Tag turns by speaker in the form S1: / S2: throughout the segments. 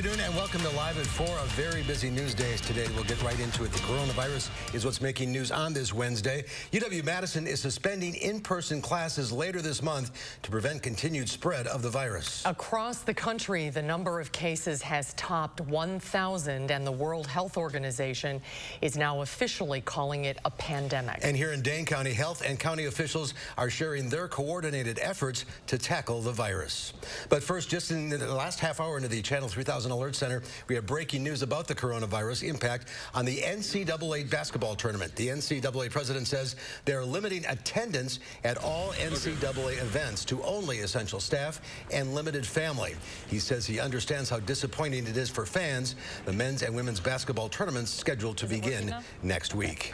S1: afternoon and welcome to Live at 4. A very busy news day today. We'll get right into it. The coronavirus is what's making news on this Wednesday. UW-Madison is suspending in-person classes later this month to prevent continued spread of the virus.
S2: Across the country, the number of cases has topped 1,000, and the World Health Organization is now officially calling it a pandemic.
S1: And here in Dane County, health and county officials are sharing their coordinated efforts to tackle the virus. But first, just in the last half hour into the Channel 3000 Alert Center, we have breaking news about the coronavirus impact on the NCAA basketball tournament. The NCAA president says they're limiting attendance at all NCAA events to only essential staff and limited family. He says he understands how disappointing it is for fans. The men's and women's basketball tournaments scheduled to begin next week.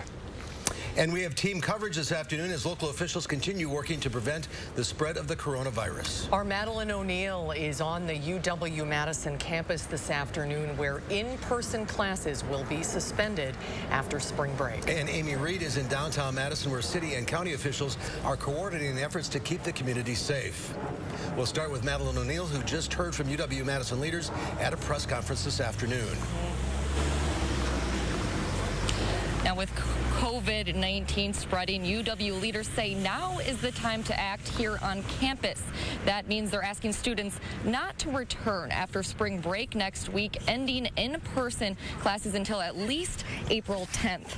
S1: And we have team coverage this afternoon as local officials continue working to prevent the spread of the coronavirus.
S2: Our Madison O'Neill is on the UW-Madison campus this afternoon, where in-person classes will be suspended after spring break.
S1: And Amy Reed is in downtown Madison, where city and county officials are coordinating efforts to keep the community safe. We'll start with Madison O'Neill, who just heard from UW-Madison leaders at a press conference this afternoon.
S3: Now, with COVID-19 spreading, UW leaders say now is the time to act here on campus. That means they're asking students not to return after spring break next week, ending in-person classes until at least April 10th.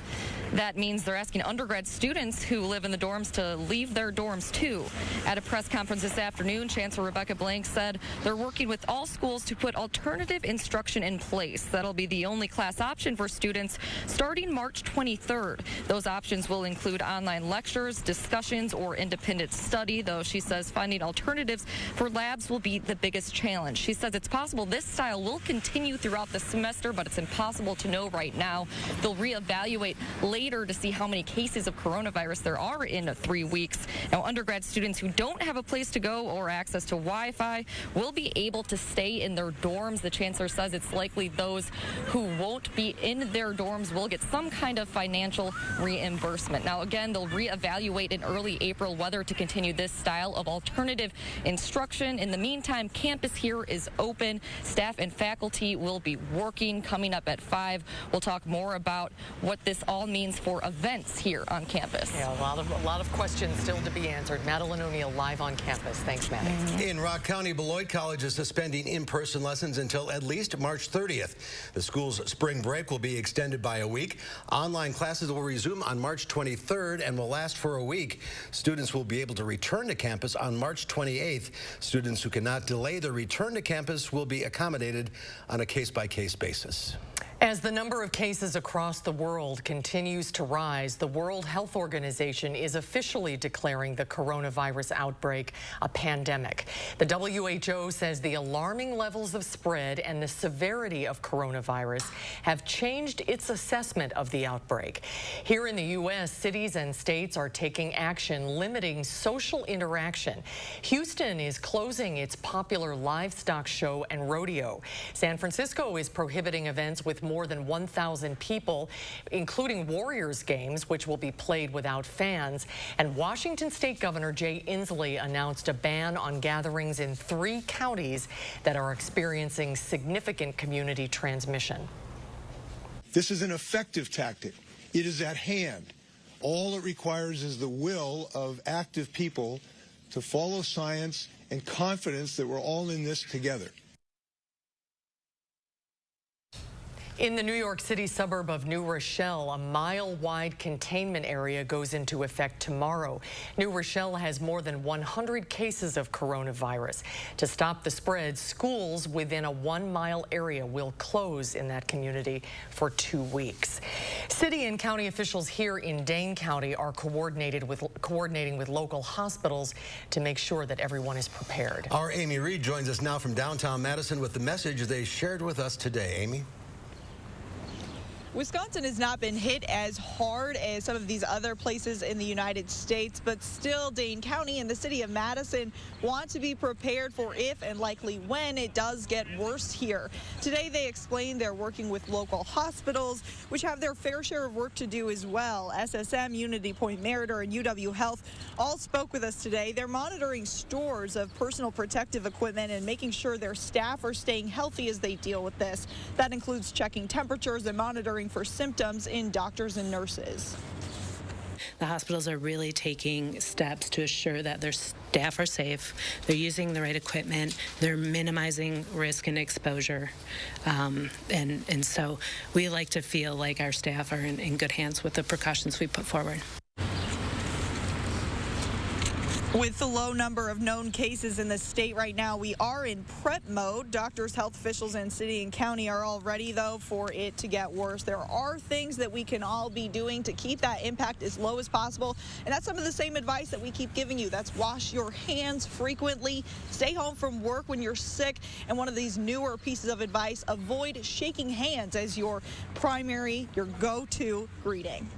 S3: That means they're asking undergrad students who live in the dorms to leave their dorms too. At a press conference this afternoon, Chancellor Rebecca Blank said they're working with all schools to put alternative instruction in place. That'll be the only class option for students starting March 23rd. Those options will include online lectures, discussions, or independent study, though she says finding alternatives for labs will be the biggest challenge. She says it's possible this style will continue throughout the semester, but it's impossible to know right now. They'll reevaluate later to see how many cases of coronavirus there are in 3 weeks. Now, undergrad students who don't have a place to go or access to Wi-Fi will be able to stay in their dorms. The chancellor says it's likely those who won't be in their dorms will get some kind of financial reimbursement. Now, again, they'll reevaluate in early April whether to continue this style of alternative instruction. In the meantime, campus here is open. Staff and faculty will be working. Coming up at 5, we'll talk more about what this all means for events here on campus.
S2: Yeah, a lot of questions still to be answered. Madison O'Neill live on campus. Thanks, Maddie.
S1: In Rock County, Beloit College is suspending in-person lessons until at least March 30th. The school's spring break will be extended by a week. Online classes will resume on March 23rd and will last for a week. Students will be able to return to campus on March 28th. Students who cannot delay their return to campus will be accommodated on a case-by-case basis.
S2: As the number of cases across the world continues to rise, the World Health Organization is officially declaring the coronavirus outbreak a pandemic. The WHO says the alarming levels of spread and the severity of coronavirus have changed its assessment of the outbreak. Here in the U.S., cities and states are taking action limiting social interaction. Houston is closing its popular livestock show and rodeo. San Francisco is prohibiting events with more than 1,000 people, including Warriors games, which will be played without fans. And Washington State Governor Jay Inslee announced a ban on gatherings in 3 counties that are experiencing significant community transmission.
S4: This is an effective tactic. It is at hand. All it requires is the will of active people to follow science and confidence that we're all in this together.
S2: In the New York City suburb of New Rochelle, a mile-wide containment area goes into effect tomorrow. New Rochelle has more than 100 cases of coronavirus. To stop the spread, schools within a 1-mile area will close in that community for 2 weeks. City and county officials here in Dane County are coordinating with local hospitals to make sure that everyone is prepared.
S1: Our Amy Reed joins us now from downtown Madison with the message they shared with us today. Amy?
S5: Wisconsin has not been hit as hard as some of these other places in the United States, but still Dane County and the city of Madison want to be prepared for if and likely when it does get worse here. Today they explained they're working with local hospitals, which have their fair share of work to do as well. SSM, Unity Point Meriter, and UW Health all spoke with us today. They're monitoring stores of personal protective equipment and making sure their staff are staying healthy as they deal with this. That includes checking temperatures and monitoring for symptoms in doctors and nurses.
S6: The hospitals are really taking steps to assure that their staff are safe, they're using the right equipment, they're minimizing risk and exposure. And so we like to feel like our staff are in good hands with the precautions we put forward.
S5: With the low number of known cases in the state right now, we are in prep mode. Doctors, health officials, and city and county are all ready, though, for it to get worse. There are things that we can all be doing to keep that impact as low as possible, and that's some of the same advice that we keep giving you. That's wash your hands frequently, stay home from work when you're sick, and one of these newer pieces of advice, avoid shaking hands as your go-to greeting.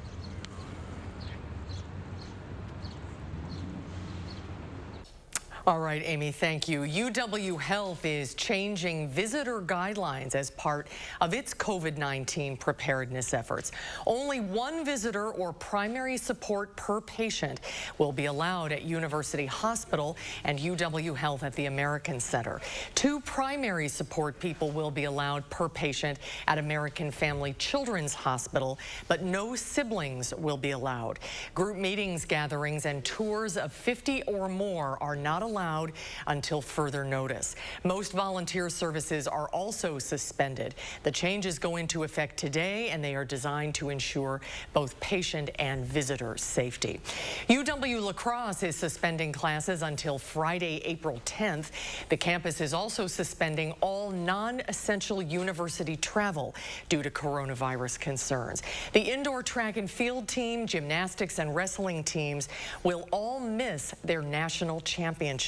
S2: All right, Amy, thank you. UW Health is changing visitor guidelines as part of its COVID-19 preparedness efforts. Only one visitor or primary support per patient will be allowed at University Hospital and UW Health at the American Center. 2 primary support people will be allowed per patient at American Family Children's Hospital, but no siblings will be allowed. Group meetings, gatherings, and tours of 50 or more are not allowed until further notice. Most volunteer services are also suspended. The changes go into effect today, and they are designed to ensure both patient and visitor safety. UW La Crosse is suspending classes until Friday, April 10th. The campus is also suspending all non-essential university travel due to coronavirus concerns. The indoor track and field team, gymnastics, and wrestling teams will all miss their national championships.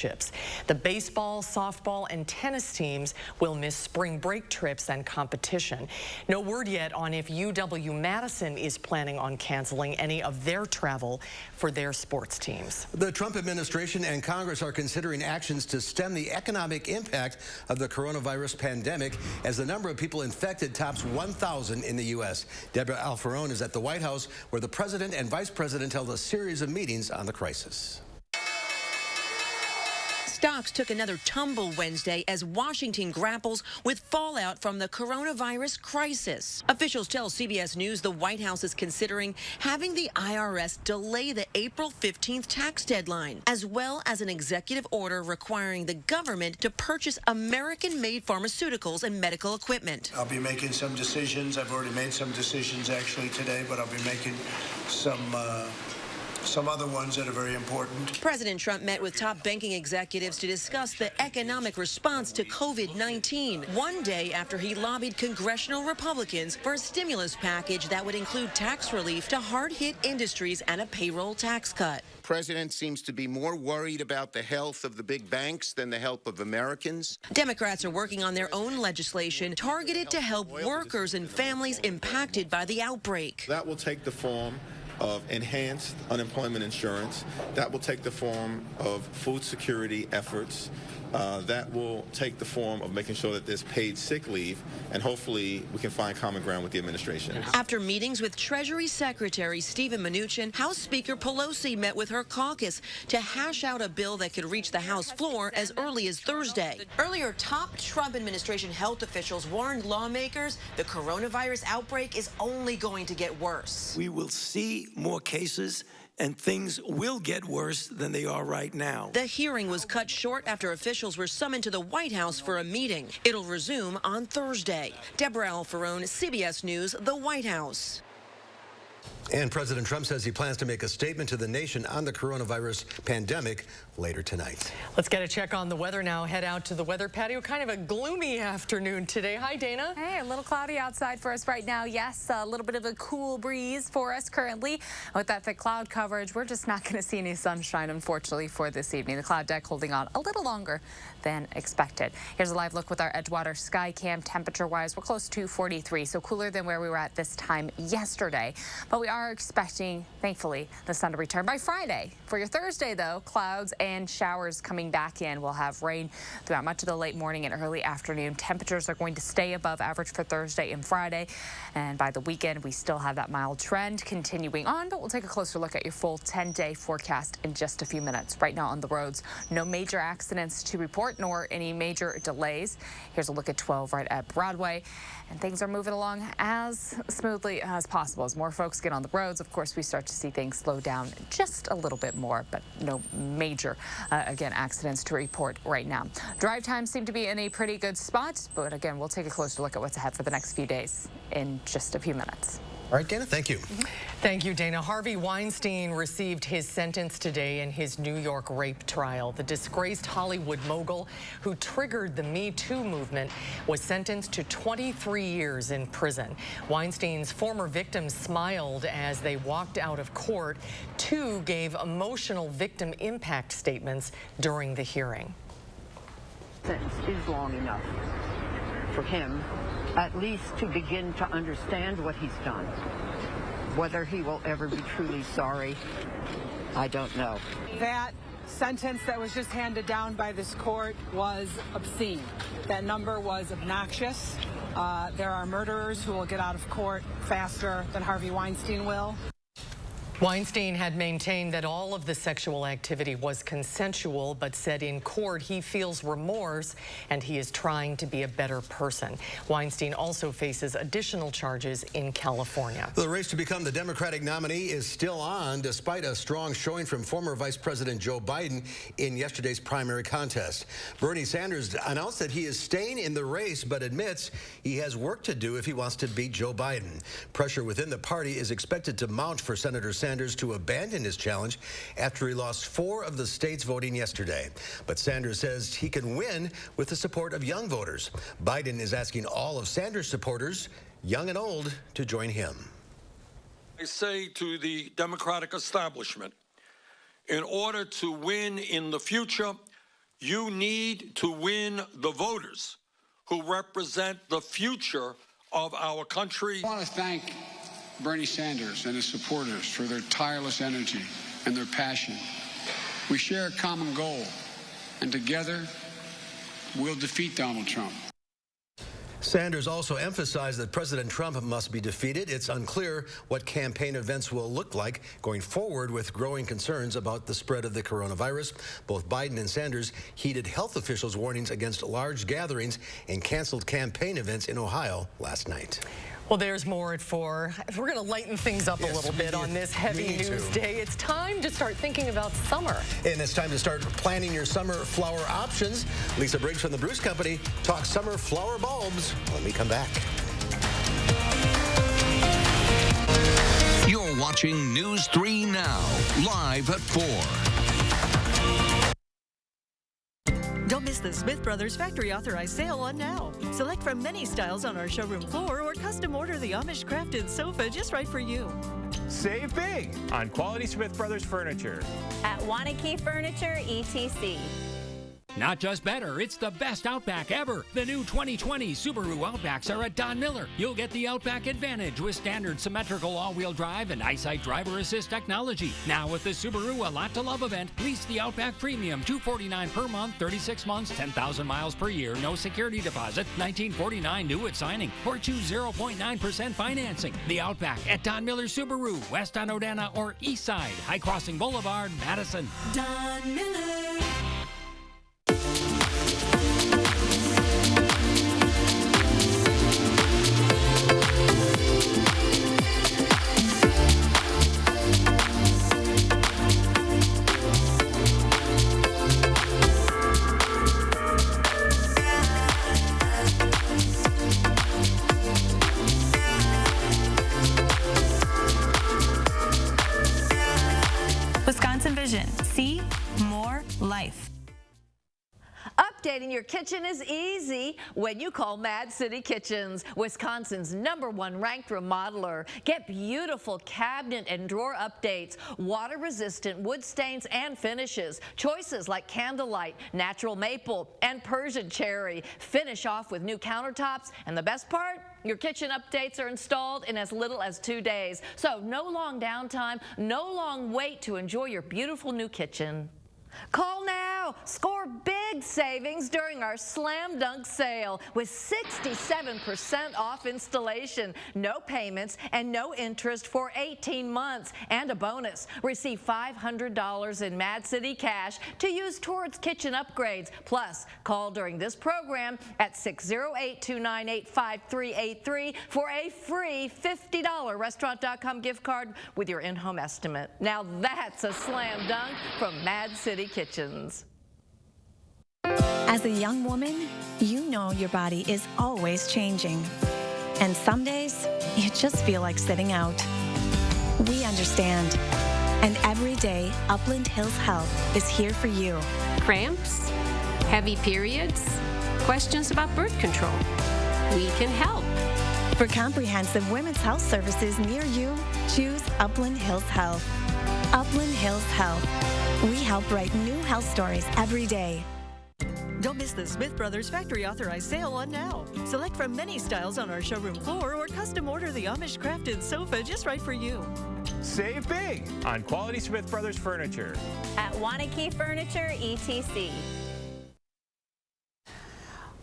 S2: The baseball, softball, and tennis teams will miss spring break trips and competition. No word yet on if UW-Madison is planning on canceling any of their travel for their sports teams.
S1: The Trump administration and Congress are considering actions to stem the economic impact of the coronavirus pandemic as the number of people infected tops 1,000 in the U.S. Deborah Alfarone is at the White House, where the president and vice president held a series of meetings on the crisis.
S7: Stocks took another tumble Wednesday as Washington grapples with fallout from the coronavirus crisis. Officials tell CBS News the White House is considering having the IRS delay the April 15th tax deadline, as well as an executive order requiring the government to purchase American-made pharmaceuticals and medical equipment.
S8: I'll be making some decisions. I've already made some decisions actually today, but I'll be making some other ones that are very important.
S7: President Trump met with top banking executives to discuss the economic response to COVID-19, one day after he lobbied congressional Republicans for a stimulus package that would include tax relief to hard-hit industries and a payroll tax cut.
S9: The president seems to be more worried about the health of the big banks than the health of Americans.
S7: Democrats are working on their own legislation targeted to help workers and families impacted by the outbreak.
S10: That will take the form of enhanced unemployment insurance. That will take the form of food security efforts. That will take the form of making sure that there's paid sick leave, and hopefully we can find common ground with the administration.
S7: After meetings with Treasury Secretary Steven Mnuchin, House Speaker Pelosi met with her caucus to hash out a bill that could reach the House floor as early as Thursday. Earlier, top Trump administration health officials warned lawmakers the coronavirus outbreak is only going to get worse.
S11: We will see more cases, and things will get worse than they are right now.
S7: The hearing was cut short after officials were summoned to the White House for a meeting. It'll resume on Thursday. Deborah Alfarone, CBS News, the White House.
S1: And President Trump says he plans to make a statement to the nation on the coronavirus pandemic later tonight.
S2: Let's get a check on the weather now. Head out to the weather patio. Kind of a gloomy afternoon today. Hi, Dana.
S12: Hey, a little cloudy outside for us right now. Yes, a little bit of a cool breeze for us currently. With that thick cloud coverage, we're just not going to see any sunshine, unfortunately, for this evening. The cloud deck holding on a little longer than expected. Here's a live look with our Edgewater sky cam. Temperature-wise, we're close to 43, so cooler than where we were at this time yesterday. But we are expecting, thankfully, the sun to return by Friday. For your Thursday, though, clouds and showers coming back in. We'll have rain throughout much of the late morning and early afternoon. Temperatures are going to stay above average for Thursday and Friday. And by the weekend, we still have that mild trend continuing on, but we'll take a closer look at your full 10-day forecast in just a few minutes. Right now on the roads, no major accidents to report, nor any major delays. Here's a look at 12 right at Broadway. And things are moving along as smoothly as possible. As more folks get on the roads, of course, we start to see things slow down just a little bit more, but no major, again, accidents to report right now. Drive times seem to be in a pretty good spot, but again, we'll take a closer look at what's ahead for the next few days in just a few minutes.
S1: All right, Dana, thank you.
S2: Thank you, Dana. Harvey Weinstein received his sentence today in his New York rape trial. The disgraced Hollywood mogul who triggered the Me Too movement was sentenced to 23 years in prison. Weinstein's former victims smiled as they walked out of court. Two gave emotional victim impact statements during the hearing.
S13: The sentence is long enough for him at least to begin to understand what he's done. Whether he will ever be truly sorry, I don't know.
S14: That sentence that was just handed down by this court was obscene. That number was obnoxious. There are murderers who will get out of court faster than Harvey Weinstein will.
S2: Weinstein had maintained that all of the sexual activity was consensual, but said in court he feels remorse and he is trying to be a better person. Weinstein also faces additional charges in California.
S1: The race to become the Democratic nominee is still on, despite a strong showing from former Vice President Joe Biden in yesterday's primary contest. Bernie Sanders announced that he is staying in the race, but admits he has work to do if he wants to beat Joe Biden. Pressure within the party is expected to mount for Senator Sanders to abandon his challenge after he lost 4 of the states voting yesterday. But Sanders says he can win with the support of young voters. Biden is asking all of Sanders' supporters, young and old, to join him.
S11: I say to the Democratic establishment, in order to win in the future, you need to win the voters who represent the future of our country.
S15: I want to thank Bernie Sanders and his supporters for their tireless energy and their passion. We share a common goal, and together we'll defeat Donald Trump.
S1: Sanders also emphasized that President Trump must be defeated. It's unclear what campaign events will look like going forward with growing concerns about the spread of the coronavirus. Both Biden and Sanders heeded health officials' warnings against large gatherings and canceled campaign events in Ohio last night.
S2: Well, there's more at 4. We're going to lighten things up a little bit on this heavy news day. It's time to start thinking about summer.
S1: And it's time to start planning your summer flower options. Lisa Briggs from the Bruce Company talks summer flower bulbs when we come back.
S16: You're watching News 3 Now, live at 4.
S17: Don't miss the Smith Brothers Factory Authorized Sale on now. Select from many styles on our showroom floor or custom order the Amish crafted sofa just right for you.
S18: Save big on quality Smith Brothers furniture.
S19: At Wanakee Furniture, ETC.
S20: Not just better, it's the best Outback ever. The new 2020 Subaru Outbacks are at Don Miller. You'll get the Outback Advantage with standard symmetrical all-wheel drive and EyeSight driver assist technology. Now with the Subaru A Lot to Love event, lease the Outback Premium, $249 per month, 36 months, 10,000 miles per year, no security deposit, $1949 due at signing, or choose 0.9% financing. The Outback at Don Miller Subaru, west on Odana or east side, High Crossing Boulevard, Madison.
S17: Don Miller.
S19: Precision. See? More life.
S21: Updating your kitchen is easy when you call Mad City Kitchens, Wisconsin's #1 ranked remodeler. Get beautiful cabinet and drawer updates, water-resistant wood stains and finishes. Choices like candlelight, natural maple, and Persian cherry. Finish off with new countertops, and the best part? Your kitchen updates are installed in as little as 2 days. So no long downtime, no long wait to enjoy your beautiful new kitchen. Call now. Score big savings during our Slam Dunk sale with 67% off installation, no payments, and no interest for 18 months. And a bonus. Receive $500 in Mad City cash to use towards kitchen upgrades. Plus, call during this program at 608-298-5383 for a free $50 Restaurant.com gift card with your in-home estimate. Now that's a slam dunk from Mad City Kitchens.
S22: As a young woman, you know your body is always changing. And some days, you just feel like sitting out. We understand. And every day, Upland Hills Health is here for you.
S23: Cramps? Heavy periods? Questions about birth control? We can help.
S22: For comprehensive women's health services near you, choose Upland Hills Health. Upland Hills Health. We help write new health stories every day.
S17: Don't miss the Smith Brothers Factory Authorized Sale on now. Select from many styles on our showroom floor or custom order the Amish crafted sofa just right for you.
S18: Save big on quality Smith Brothers furniture.
S19: At Wanakee Furniture, ETC.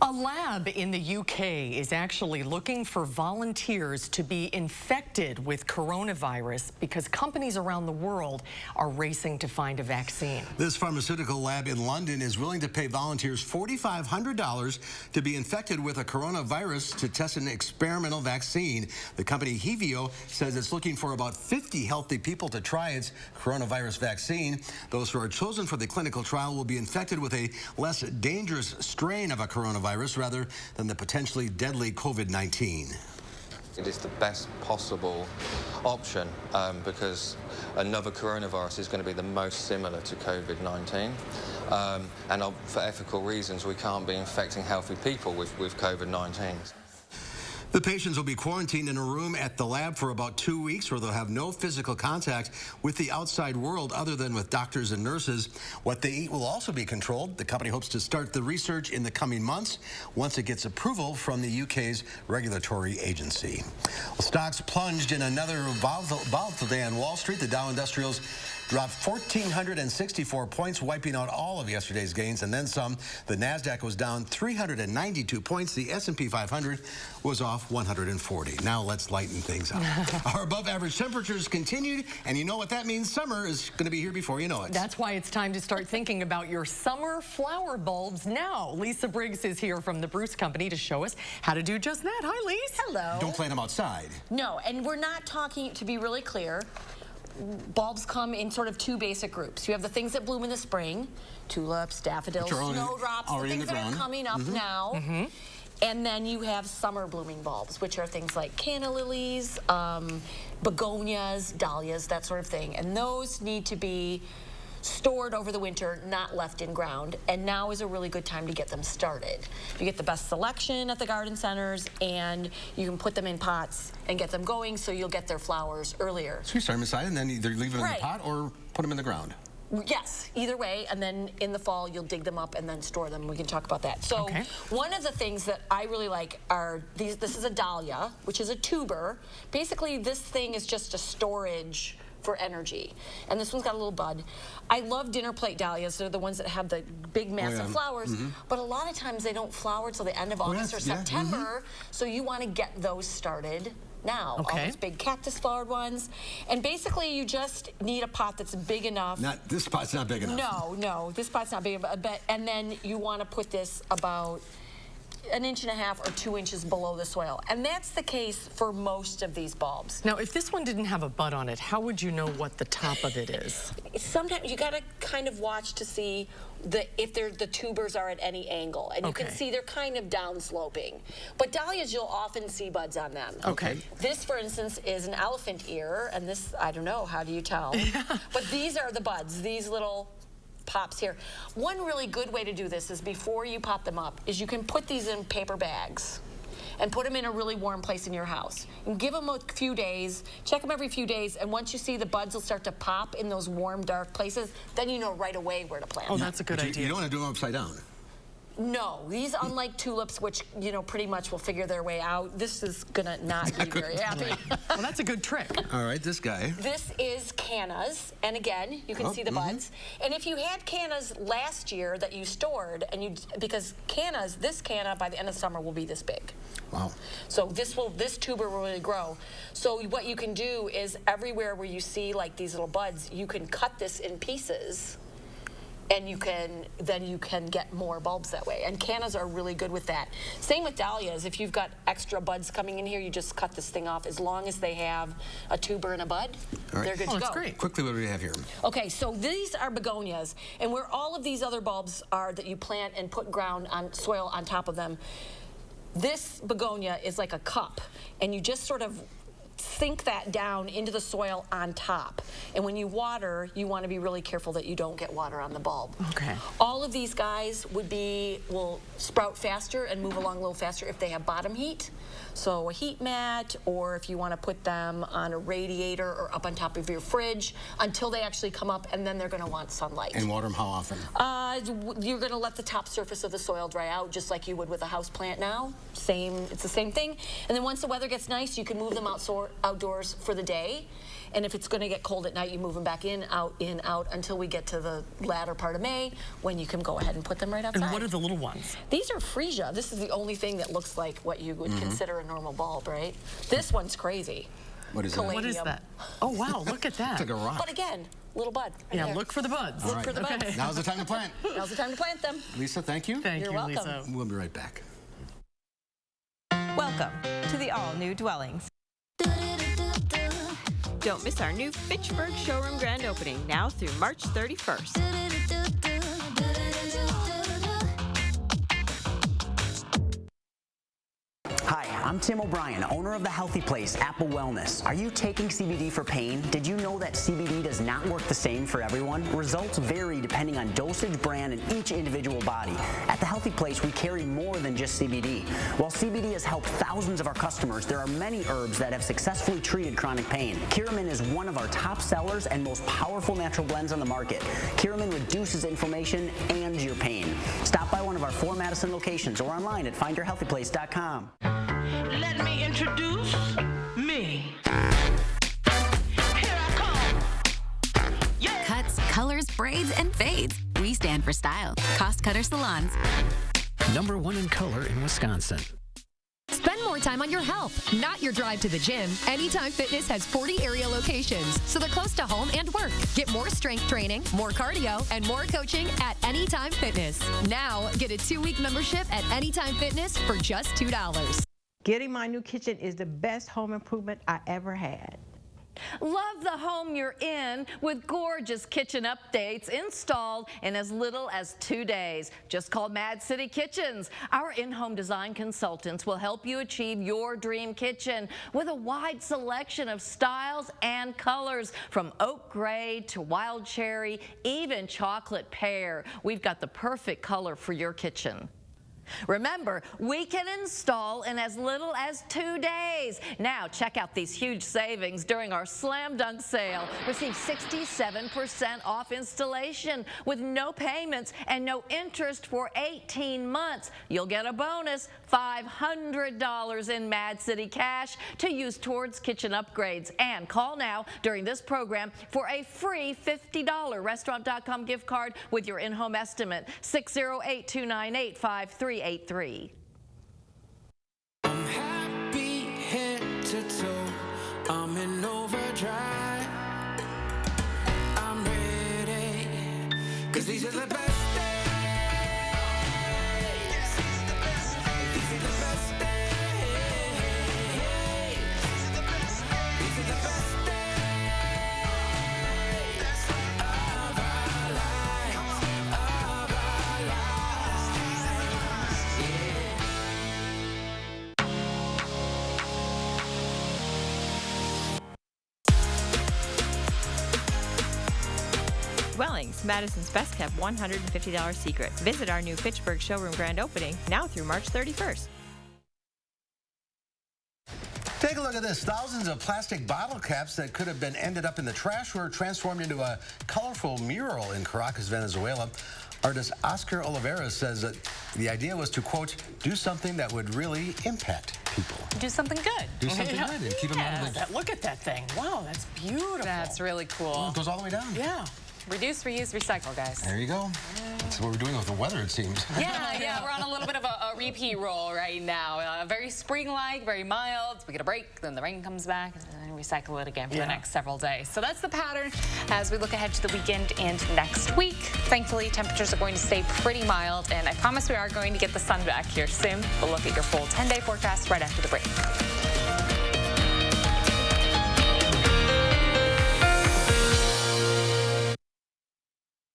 S2: A lab in the UK is actually looking for volunteers to be infected with coronavirus because companies around the world are racing to find a vaccine.
S1: This pharmaceutical lab in London is willing to pay volunteers $4,500 to be infected with a coronavirus to test an experimental vaccine. The company Hevio says it's looking for about 50 healthy people to try its coronavirus vaccine. Those who are chosen for the clinical trial will be infected with a less dangerous strain of a coronavirus rather than the potentially deadly COVID-19.
S24: It is the best possible option because another coronavirus is going to be the most similar to COVID-19. And for ethical reasons, we can't be infecting healthy people with COVID-19.
S1: The patients will be quarantined in a room at the lab for about 2 weeks where they'll have no physical contact with the outside world other than with doctors and nurses. What they eat will also be controlled. The company hopes to start the research in the coming months once it gets approval from the UK's regulatory agency. Well, stocks plunged in another volatile day on Wall Street. The Dow Industrials dropped 1,464 points, wiping out all of yesterday's gains and then some. The NASDAQ was down 392 points. The S&P 500 was off 140. Now let's lighten things up. Our above-average temperatures continued, and you know what that means. Summer is going to be here before you know it.
S2: That's why it's time to start thinking about your summer flower bulbs now. Lisa Briggs is here from the Bruce Company to show us how to do just that. Hi, Lisa.
S25: Hello.
S1: Don't plant them outside.
S25: No, and we're not talking, to be really clear, bulbs come in sort of two basic groups. You have the things that bloom in the spring, tulips, daffodils, snowdrops, the things that are coming up now. And then you have summer blooming bulbs, which are things like canna lilies, begonias, dahlias, that sort of thing. And those need to be stored over the winter, not left in ground. And now is a really good time to get them started. You get the best selection at the garden centers, and you can put them in pots and get them going so you'll get their flowers earlier.
S1: So you start them inside and then either leave them in the pot or put them in the ground.
S25: Yes, either way, and then in the fall you'll dig them up and then store them. We can talk about that. So one of the things that I really like are these. This is a dahlia, which is a tuber. Basically, this thing is just a storage for energy. And this one's got a little bud. I love dinner plate dahlias. They're the ones that have the big, massive flowers. But a lot of times they don't flower till the end of August or September. So you want to get those started now. All those big cactus flowered ones. And basically you just need a pot that's big enough.
S1: This pot's not big enough.
S25: No, this pot's not big enough. And then you want to put this about 1.5 inches or 2 inches below the soil. And that's the case for most of these bulbs.
S2: Now, if this one didn't have a bud on it, how would you know what the top of it is?
S25: Sometimes you got to kind of watch to see if the tubers are at any angle. And you can see they're kind of down sloping. But dahlias, you'll often see buds on them.
S2: Okay.
S25: This, for instance, is an elephant ear. And this, I don't know, how do you tell? But these are the buds, these little pops here. One really good way to do this is before you pop them up is you can put these in paper bags and put them in a really warm place in your house. And give them a few days, check them every few days, and once you see the buds will start to pop in those warm, dark places, then you know right away where to plant them.
S2: Oh, that's a good idea.
S1: You don't want to do them upside down.
S25: No, these, unlike tulips, which, you know, pretty much will figure their way out, this is gonna not be very happy.
S2: Well, that's a good trick.
S1: All right, this guy.
S25: This is cannas, and again, you can see the buds. And if you had cannas last year that you stored, and because cannas, this canna by the end of the summer will be this big.
S1: Wow.
S25: So this tuber will really grow. So what you can do is everywhere where you see like these little buds, you can cut this in pieces. And then you can get more bulbs that way. And cannas are really good with that. Same with dahlias. If you've got extra buds coming in here, you just cut this thing off. As long as they have a tuber and a bud, they're good to go.
S2: That's great.
S1: Quickly, what do we have here?
S25: Okay, so these are begonias. And where all of these other bulbs are that you plant and put soil on top of them, this begonia is like a cup. And you just sort of sink that down into the soil on top. And when you water, you want to be really careful that you don't get water on the bulb.
S2: Okay.
S25: All of these guys will sprout faster and move along a little faster if they have bottom heat. So a heat mat, or if you want to put them on a radiator or up on top of your fridge until they actually come up, and then they're going to want sunlight.
S1: And water them how often?
S25: You're going to let the top surface of the soil dry out just like you would with a house plant now. It's the same thing. And then once the weather gets nice, you can move them outdoors for the day. And if it's going to get cold at night, you move them back in, out, until we get to the latter part of May, when you can go ahead and put them right outside.
S2: And what are the little ones?
S25: These are freesia. This is the only thing that looks like what you would consider a normal bulb, right? This one's crazy.
S1: What is that?
S2: What is that? Oh, wow, look at that.
S1: It's like a rock.
S25: But again, little bud.
S2: Yeah, look for the buds.
S25: Look for the buds.
S1: Now's the time to plant.
S25: Now's the time to plant them.
S1: Lisa, thank you.
S25: You're welcome.
S2: Lisa.
S1: We'll be right back.
S3: Welcome to the all-new Dwellings. Don't miss our new Fitchburg showroom grand opening now through March 31st.
S4: Hi, I'm Tim O'Brien, owner of The Healthy Place, Apple Wellness. Are you taking CBD for pain? Did you know that CBD does not work the same for everyone? Results vary depending on dosage, brand, and each individual body. At The Healthy Place, we carry more than just CBD. While CBD has helped thousands of our customers, there are many herbs that have successfully treated chronic pain. Curamin is one of our top sellers and most powerful natural blends on the market. Curamin reduces inflammation and your pain. Stop by one of our 4 Madison locations or online at findyourhealthyplace.com.
S5: Let me introduce me.
S6: Cuts, colors, braids, and fades. We stand for style. Cost Cutter Salons.
S8: #1 in color in Wisconsin.
S26: Spend more time on your health, not your drive to the gym. Anytime Fitness has 40 area locations, so they're close to home and work. Get more strength training, more cardio, and more coaching at Anytime Fitness. Now, get a 2-week membership at Anytime Fitness for just $2.
S27: Getting my new kitchen is the best home improvement I ever had.
S21: Love the home you're in with gorgeous kitchen updates installed in as little as 2 days. Just call Mad City Kitchens. Our in-home design consultants will help you achieve your dream kitchen with a wide selection of styles and colors, from oak gray to wild cherry, even chocolate pear. We've got the perfect color for your kitchen. Remember, we can install in as little as 2 days. Now, check out these huge savings during our Slam Dunk sale. Receive 67% off installation with no payments and no interest for 18 months. You'll get a bonus, $500 in Mad City cash to use towards kitchen upgrades. And call now during this program for a free $50 Restaurant.com gift card with your in-home estimate, 608-298-5383.
S5: I'm happy head to toe. I'm in overdrive. I'm ready, 'cause these are the best days.
S3: Dwellings, Madison's best kept $150 secret. Visit our new Fitchburg showroom grand opening now through March 31st.
S1: Take a look at this. Thousands of plastic bottle caps that could have been ended up in the trash were transformed into a colorful mural in Caracas, Venezuela. Artist Oscar Oliveira says that the idea was to, quote, do something that would really impact people.
S2: Do something good.
S1: Do something good and keep them out of the...
S2: Look at that thing. Wow, that's beautiful. That's really cool.
S1: Oh, it goes all the way down.
S2: Yeah. Reduce, reuse, recycle, guys.
S1: There you go. That's what we're doing with the weather, it seems.
S7: Yeah, we're on a little bit of a repeat roll right now. Very spring-like, very mild. We get a break, then the rain comes back, and then recycle it again for the next several days. So that's the pattern as we look ahead to the weekend and next week. Thankfully, temperatures are going to stay pretty mild, and I promise we are going to get the sun back here soon. We'll look at your full 10-day forecast right after the break.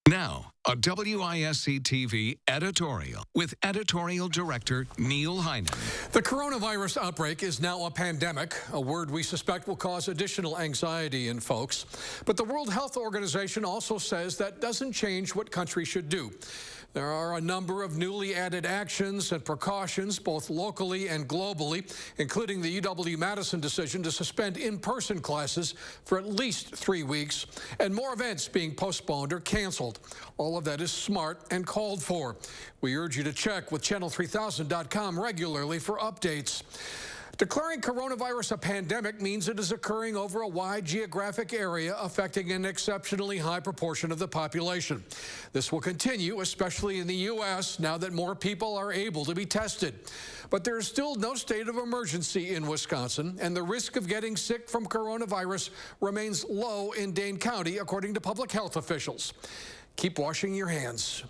S16: Now, a WISC-TV editorial with editorial director Neil Heinen.
S9: The coronavirus outbreak is now a pandemic, a word we suspect will cause additional anxiety in folks. But the World Health Organization also says that doesn't change what countries should do. There are a number of newly added actions and precautions, both locally and globally, including the UW-Madison decision to suspend in-person classes for at least 3 weeks, and more events being postponed or canceled. All of that is smart and called for. We urge you to check with channel3000.com regularly for updates. Declaring coronavirus a pandemic means it is occurring over a wide geographic area affecting an exceptionally high proportion of the population. This will continue, especially in the U.S., now that more people are able to be tested. But there is still no state of emergency in Wisconsin, and the risk of getting sick from coronavirus remains low in Dane County, according to public health officials. Keep washing your hands.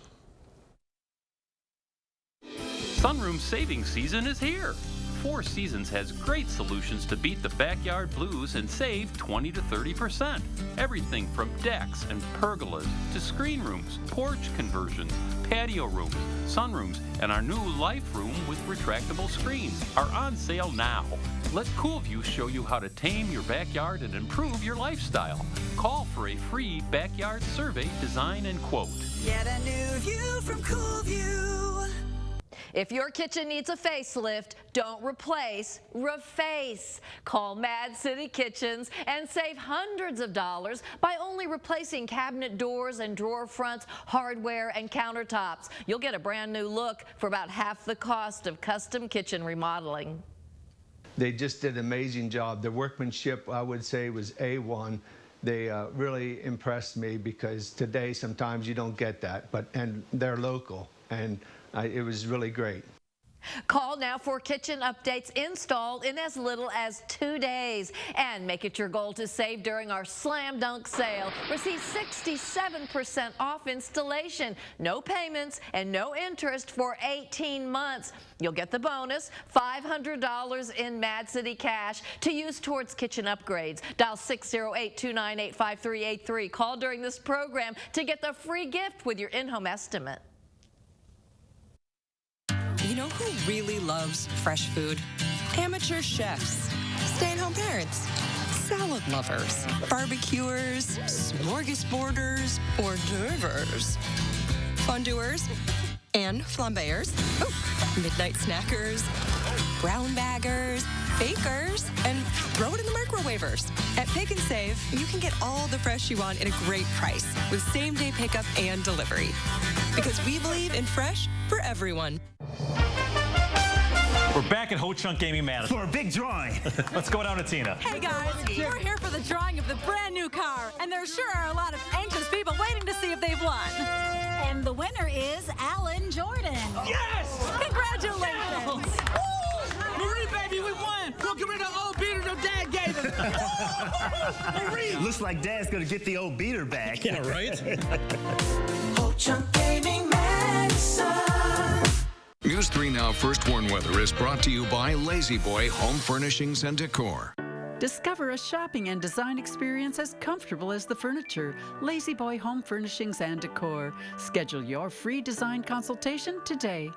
S10: Sunroom savings season is here. Four Seasons has great solutions to beat the backyard blues and save 20 to 30%. Everything from decks and pergolas to screen rooms, porch conversions, patio rooms, sunrooms, and our new life room with retractable screens are on sale now. Let CoolView show you how to tame your backyard and improve your lifestyle. Call for a free backyard survey, design, and quote.
S11: Get a new view from CoolView.
S21: If your kitchen needs a facelift, don't replace, reface. Call Mad City Kitchens and save hundreds of dollars by only replacing cabinet doors and drawer fronts, hardware, and countertops. You'll get a brand new look for about half the cost of custom kitchen remodeling.
S12: They just did an amazing job. The workmanship, I would say, was A1. They really impressed me because today sometimes you don't get that, and they're local, and it was really great.
S21: Call now for kitchen updates installed in as little as 2 days. And make it your goal to save during our Slam Dunk sale. Receive 67% off installation, no payments, and no interest for 18 months. You'll get the bonus, $500 in Mad City cash to use towards kitchen upgrades. Dial 608-298-5383. Call during this program to get the free gift with your in-home estimate.
S13: You know who really loves fresh food? Amateur chefs, stay-at-home parents, salad lovers, barbecuers, smorgasborders, hors d'oeuvres, fondue and flambeers, midnight snackers, brown baggers, bakers, and throw it in the microwavers. At Pick and Save, you can get all the fresh you want at a great price with same-day pickup and delivery. Because we believe in fresh for everyone.
S18: We're back at Ho Chunk Gaming Madison
S14: for a big drawing.
S18: Let's go down to Tina.
S28: Hey guys, we're here for the drawing of the brand new car, and there sure are a lot of anxious people waiting to see if they've won.
S29: And the winner is Alan Jordan.
S28: Yes! Congratulations!
S14: Marie, baby, we won. We'll get rid of the old beater your dad gave us. Marie! Looks like Dad's gonna get the old beater back. Yeah, right?
S11: Ho Chunk Gaming Madison.
S16: News 3 Now First Warn Weather is brought to you by Lazy Boy Home Furnishings and Decor.
S30: Discover a shopping and design experience as comfortable as the furniture. Lazy Boy Home Furnishings and Decor. Schedule your free design consultation today.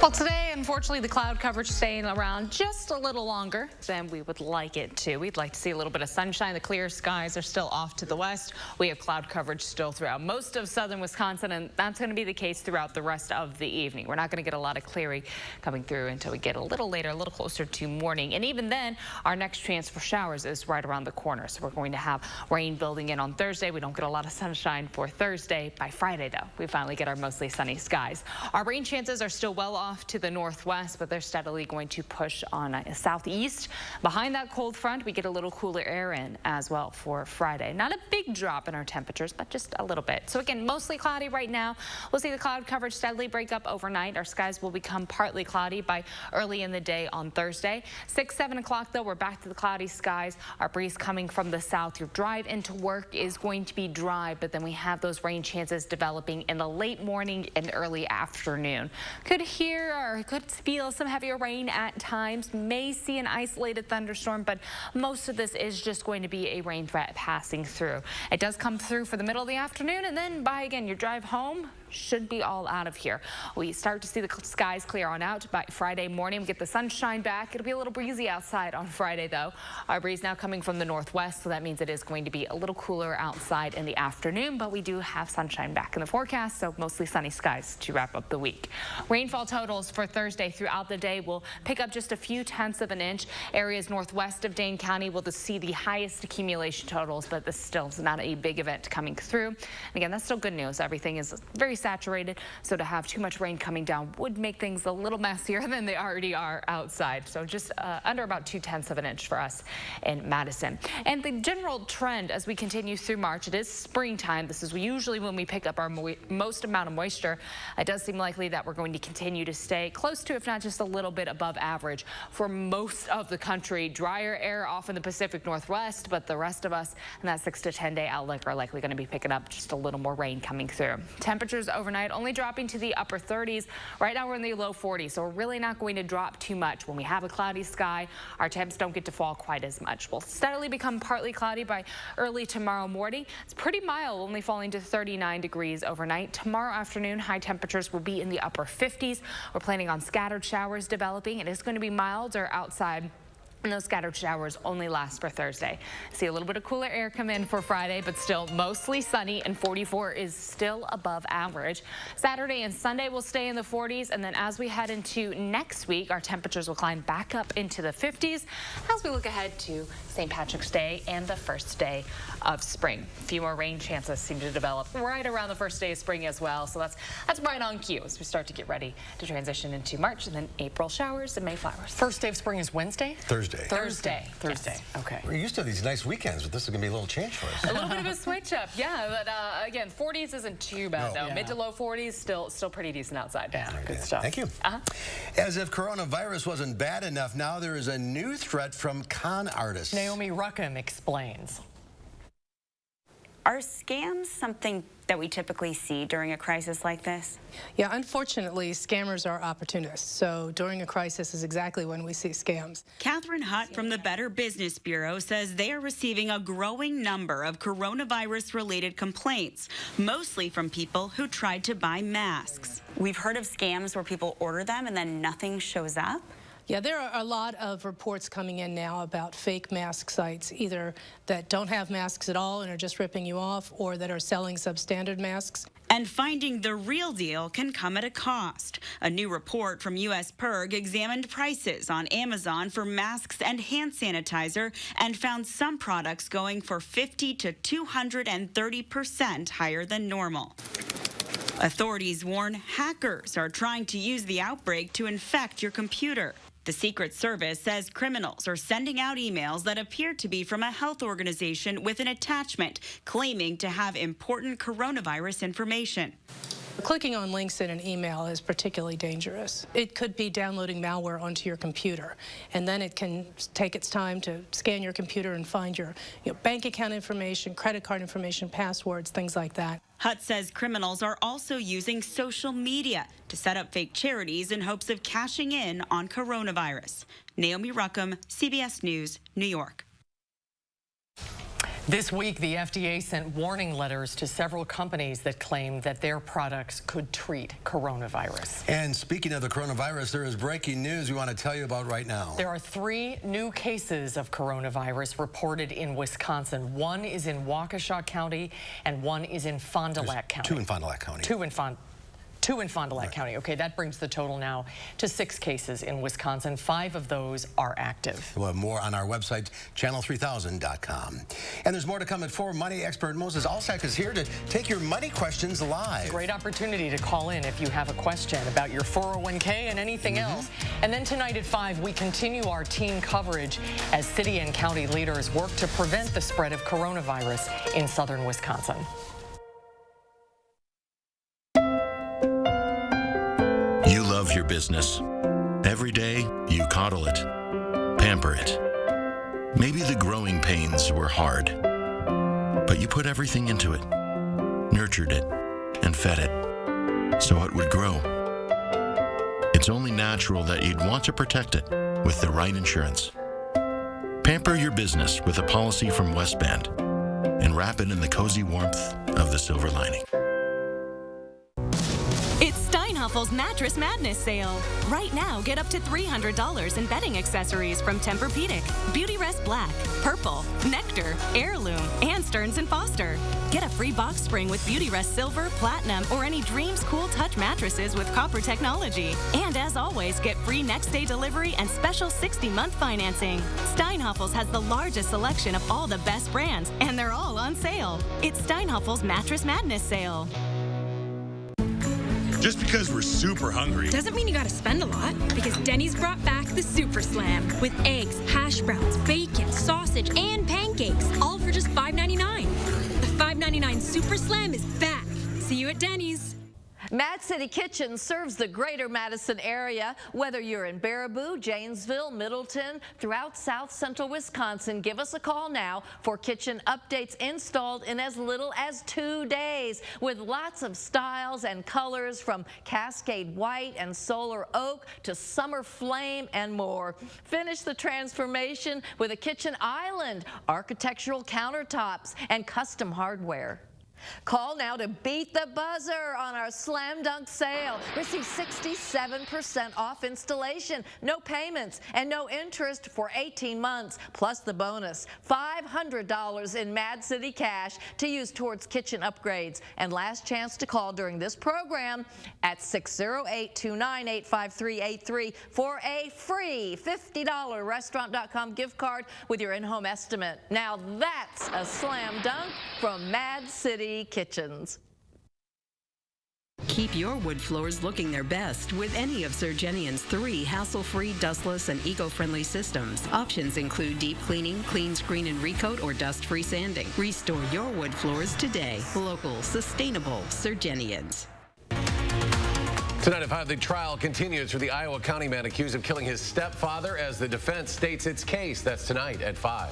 S2: Well, today in
S7: unfortunately, the cloud coverage staying around just a little longer than we would like it to. We'd like to see a little bit of sunshine. The clear skies are still off to the west. We have cloud coverage still throughout most of southern Wisconsin, and that's going to be the case throughout the rest of the evening. We're not going to get a lot of clearing coming through until we get a little later, a little closer to morning. And even then, our next chance for showers is right around the corner. So we're going to have rain building in on Thursday. We don't get a lot of sunshine for Thursday. By Friday, though, we finally get our mostly sunny skies. Our rain chances are still well off to the northwest, but they're steadily going to push on southeast. Behind that cold front, we get a little cooler air in as well for Friday. Not a big drop in our temperatures, but just a little bit. So again, mostly cloudy right now. We'll see the cloud coverage steadily break up overnight. Our skies will become partly cloudy by early in the day on Thursday. 6, 7 o'clock, though, we're back to the cloudy skies. Our breeze coming from the south. Your drive into work is going to be dry, but then we have those rain chances developing in the late morning and early afternoon. Could hear or could feel some heavier rain at times. May see an isolated thunderstorm, but most of this is just going to be a rain threat passing through. It does come through for the middle of the afternoon, and then by, again, your drive home should be all out of here. We start to see the skies clear on out by Friday morning. We get the sunshine back. It'll be a little breezy outside on Friday, though. Our breeze now coming from the northwest, so that means it is going to be a little cooler outside in the afternoon, but we do have sunshine back in the forecast, so mostly sunny skies to wrap up the week. Rainfall totals for Thursday throughout the day will pick up just a few tenths of an inch. Areas northwest of Dane County will see the highest accumulation totals, but this still is not a big event coming through. And again, that's still good news. Everything is very saturated, so to have too much rain coming down would make things a little messier than they already are outside. So just under about 2/10 of an inch for us in Madison. And the general trend as we continue through March, it is springtime. This is usually when we pick up our most amount of moisture. It does seem likely that we're going to continue to stay close to, if not just a little bit above average for most of the country. Drier air off in the Pacific Northwest, but the rest of us in that 6 to 10 day outlook are likely going to be picking up just a little more rain coming through. Temperatures overnight only dropping to the upper 30s. Right now we're in the low 40s, so we're really not going to drop too much. When we have a cloudy sky, our temps don't get to fall quite as much. We'll steadily become partly cloudy by early tomorrow morning. It's pretty mild, only falling to 39 degrees overnight. Tomorrow afternoon, high temperatures will be in the upper 50s. We're planning on scattered showers developing. It is going to be milder outside, and those scattered showers only last for Thursday. See a little bit of cooler air come in for Friday, but still mostly sunny, and 44 is still above average. Saturday and Sunday will stay in the 40s, and then as we head into next week, our temperatures will climb back up into the 50s as we look ahead to St. Patrick's Day and the first day of spring. A few more rain chances seem to develop right around the first day of spring as well, so that's right on cue as we start to get ready to transition into March, and then April showers and May flowers.
S2: First day of spring is Wednesday?
S1: Thursday.
S2: Thursday.
S7: Yes.
S2: Okay.
S1: We're used to these nice weekends, but this is going to be a little change for us.
S7: A little bit of a switch up, yeah. But again, 40s isn't too bad, though.
S2: Yeah.
S7: Mid to low 40s, still pretty decent outside.
S2: Yeah, good stuff.
S1: Thank you. As if coronavirus wasn't bad enough, now there is a new threat from con artists.
S2: Naomi Ruckham explains.
S4: Are scams something that we typically see during a crisis like this?
S6: Yeah, unfortunately, scammers are opportunists. So during a crisis is exactly when we see scams.
S15: Catherine Hutt from the Better Business Bureau says they are receiving a growing number of coronavirus-related complaints, mostly from people who tried to buy masks.
S4: We've heard of scams where people order them and then nothing shows up.
S6: Yeah, there are a lot of reports coming in now about fake mask sites, either that don't have masks at all and are just ripping you off, or that are selling substandard masks.
S15: And finding the real deal can come at a cost. A new report from U.S. PIRG examined prices on Amazon for masks and hand sanitizer and found some products going for 50 to 230% higher than normal. Authorities warn hackers are trying to use the outbreak to infect your computer. The Secret Service says criminals are sending out emails that appear to be from a health organization with an attachment claiming to have important coronavirus information.
S6: Clicking on links in an email is particularly dangerous. It could be downloading malware onto your computer, and then it can take its time to scan your computer and find your bank account information, credit card information, passwords, things like that.
S15: Hutt says criminals are also using social media to set up fake charities in hopes of cashing in on coronavirus. Naomi Ruckham, CBS News, New York.
S2: This week, the FDA sent warning letters to several companies that claim that their products could treat coronavirus.
S1: And speaking of the coronavirus, there is breaking news we want to tell you about right now.
S2: There are 3 new cases of coronavirus reported in Wisconsin. One is in Waukesha County and one is in Fond du Lac County.
S1: 2 in Fond du Lac County.
S2: Two in Fond du Lac County. Okay, that brings the total now to 6 cases in Wisconsin. 5 of those are active.
S1: We'll have more on our website, channel3000.com. And there's more to come at 4. Money expert Moses Alsack is here to take your money questions live.
S2: Great opportunity to call in if you have a question about your 401k and anything else. And then tonight at 5, we continue our team coverage as city and county leaders work to prevent the spread of coronavirus in southern Wisconsin.
S8: You love your business. Every day, you coddle it, pamper it. Maybe the growing pains were hard, but you put everything into it, nurtured it, and fed it, so it would grow. It's only natural that you'd want to protect it with the right insurance. Pamper your business with a policy from Westband and wrap it in the cozy warmth of the silver lining.
S17: It's Steinhaffel's Mattress Madness sale. Right now, get up to $300 in bedding accessories from Tempur-Pedic, Beautyrest Black, Purple, Nectar, Heirloom, and Stearns & Foster. Get a free box spring with Beautyrest Silver, Platinum, or any Dreams Cool Touch mattresses with copper technology. And as always, get free next-day delivery and special 60-month financing. Steinhaffel's has the largest selection of all the best brands, and they're all on sale. It's Steinhaffel's Mattress Madness sale.
S19: Just because we're super hungry
S21: doesn't mean you gotta spend a lot, because Denny's brought back the Super Slam with eggs, hash browns, bacon, sausage, and pancakes, all for just $5.99. The $5.99 Super Slam is back. See you at Denny's. Mad City Kitchen serves the greater Madison area. Whether you're in Baraboo, Janesville, Middleton, throughout South Central Wisconsin, give us a call now for kitchen updates installed in as little as 2 days, with lots of styles and colors from Cascade White and Solar Oak to Summer Flame and more. Finish the transformation with a kitchen island, architectural countertops, and custom hardware. Call now to beat the buzzer on our Slam Dunk sale. Receive 67% off installation, no payments, and no interest for 18 months, plus the bonus, $500 in Mad City cash to use towards kitchen upgrades. And last chance to call during this program at 608-298-5383 for a free $50 Restaurant.com gift card with your in-home estimate. Now that's a slam dunk from Mad City Kitchens.
S20: Keep your wood floors looking their best with any of Surgenian's 3 hassle-free, dustless, and eco-friendly systems. Options include deep cleaning, clean screen and recoat, or dust-free sanding. Restore your wood floors today. Local, sustainable Surgenians.
S22: Tonight, the trial continues for the Iowa County man accused of killing his stepfather as the defense states its case. That's tonight at 5.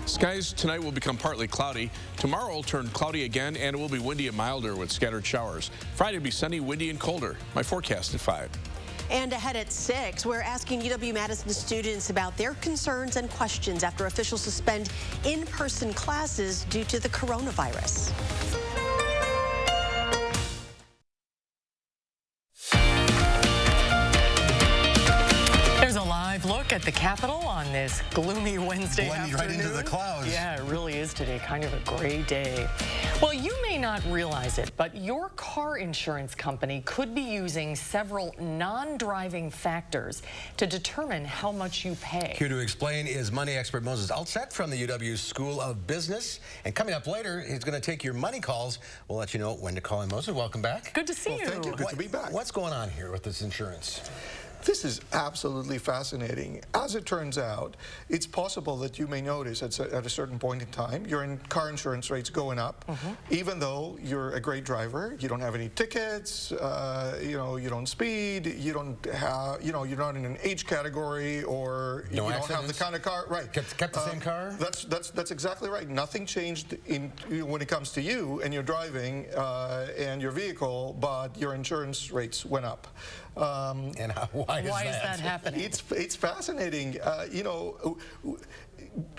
S23: Skies tonight will become partly cloudy. Tomorrow will turn cloudy again, and it will be windy and milder with scattered showers. Friday will be sunny, windy, and colder. My forecast at 5.
S24: And ahead at 6, we're asking UW-Madison students about their concerns and questions after officials suspend in-person classes due to the coronavirus.
S2: There's a live look at the Capitol on this gloomy Wednesday afternoon.
S1: Right into the clouds.
S2: Yeah, it really is today. Kind of a gray day. Well, you may not realize it, but your car insurance company could be using several non-driving factors to determine how much you pay.
S1: Here to explain is money expert Moses Alsack from the UW School of Business. And coming up later, he's going to take your money calls. We'll let you know when to call in. Moses, welcome back.
S2: Good to see you.
S1: Thank you. Good to be back. What's going on here with this insurance?
S25: This is absolutely fascinating. As it turns out, it's possible that you may notice at a certain point in time your car insurance rates going up, even though you're a great driver, you don't have any tickets, you don't speed, you don't have, you're not in an age category, or you don't have the kind of car. Right.
S1: Kept the same car.
S25: That's exactly right. Nothing changed when it comes to you and your driving and your vehicle, but your insurance rates went up.
S1: And Why is that
S2: happening?
S25: It's fascinating.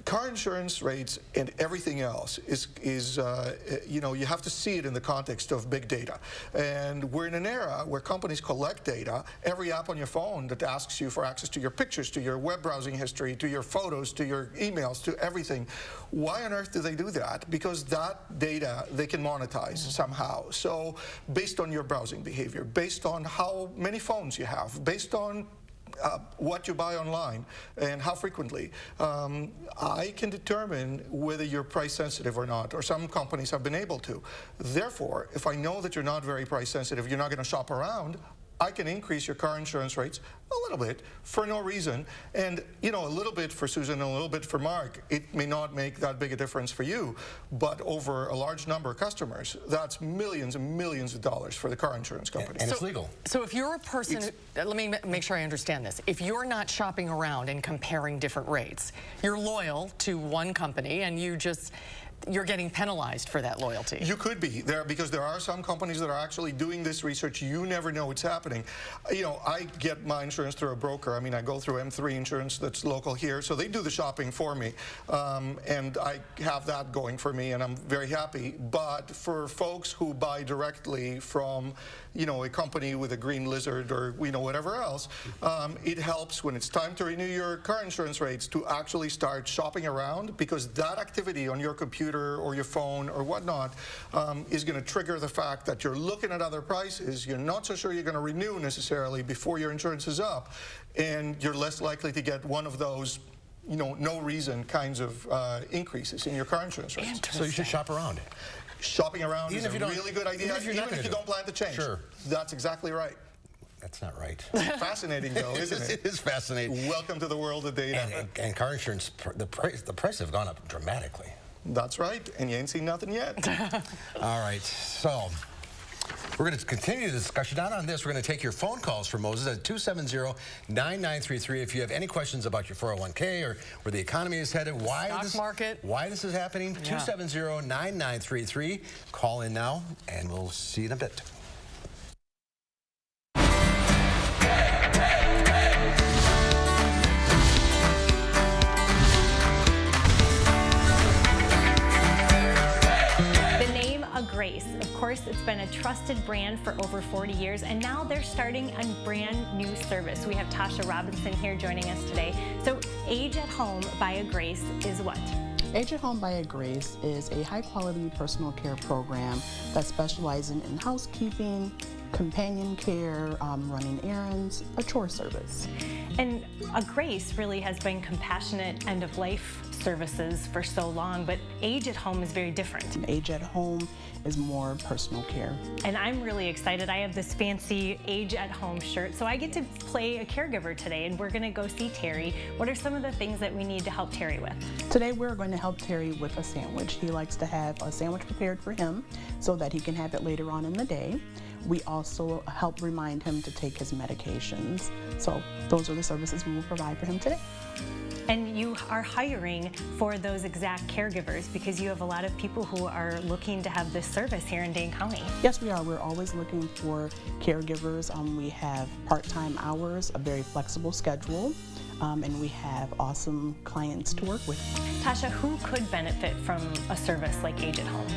S25: Car insurance rates and everything else is you have to see it in the context of big data. And we're in an era where companies collect data. Every app on your phone that asks you for access to your pictures, to your web browsing history, to your photos, to your emails, to everything. Why on earth do they do that? Because that data they can monetize somehow. So based on your browsing behavior, based on how many phones you have, based on what you buy online and how frequently, I can determine whether you're price sensitive or not, or some companies have been able to. Therefore, if I know that you're not very price sensitive, you're not going to shop around, I can increase your car insurance rates a little bit for no reason. And, a little bit for Susan and a little bit for Mark, it may not make that big a difference for you, but over a large number of customers, that's millions and millions of dollars for the car insurance company.
S1: And it's legal.
S2: So if you're a person, let me make sure I understand this. If you're not shopping around and comparing different rates, you're loyal to one company and you're getting penalized for that loyalty.
S25: You could be there because there are some companies that are actually doing this research. You never know what's happening. I get my insurance through a broker. I mean, I go through M3 Insurance that's local here, so they do the shopping for me, and I have that going for me, and I'm very happy. But for folks who buy directly from, a company with a green lizard or whatever else, it helps when it's time to renew your car insurance rates to actually start shopping around, because that activity on your computer or your phone or whatnot is going to trigger the fact that you're looking at other prices. You're not so sure you're going to renew necessarily before your insurance is up, and you're less likely to get one of those no reason kinds of increases in your car insurance rates.
S1: So you should shop around.
S25: Shopping around is a really good idea, even if you don't plan to change.
S1: Sure.
S25: That's exactly right.
S1: That's not right.
S25: Fascinating, though, isn't it?
S1: It is fascinating.
S25: Welcome to the world of data.
S1: And car insurance, the price have gone up dramatically.
S25: That's right, and you ain't seen nothing yet.
S1: All right, so we're going to continue the discussion. Not on this, we're going to take your phone calls for Moses at 270-9933. If you have any questions about your 401k or where the economy is headed, why this is happening, 270-9933. Call in now, and we'll see you in a bit.
S3: Grace. Of course, it's been a trusted brand for over 40 years, and now they're starting a brand new service. We have Tasha Robinson here joining us today. So, Age at Home by a Grace is what?
S5: Age at Home by a Grace is a high-quality personal care program that specializes in housekeeping, companion care, running errands, a chore service.
S3: And a Grace really has been compassionate end-of-life services for so long, but Age at Home is very different.
S5: Age at Home is more personal care.
S3: And I'm really excited. I have this fancy Age at Home shirt, so I get to play a caregiver today, and we're gonna go see Terry. What are some of the things that we need to help Terry with?
S5: Today we're going to help Terry with a sandwich. He likes to have a sandwich prepared for him so that he can have it later on in the day. We also help remind him to take his medications. So those are the services we will provide for him today.
S3: And you are hiring for those exact caregivers because you have a lot of people who are looking to have this service here in Dane County.
S5: Yes, we are. We're always looking for caregivers. We have part-time hours, a very flexible schedule, and we have awesome clients to work with.
S3: Tasha, who could benefit from a service like Age at Home?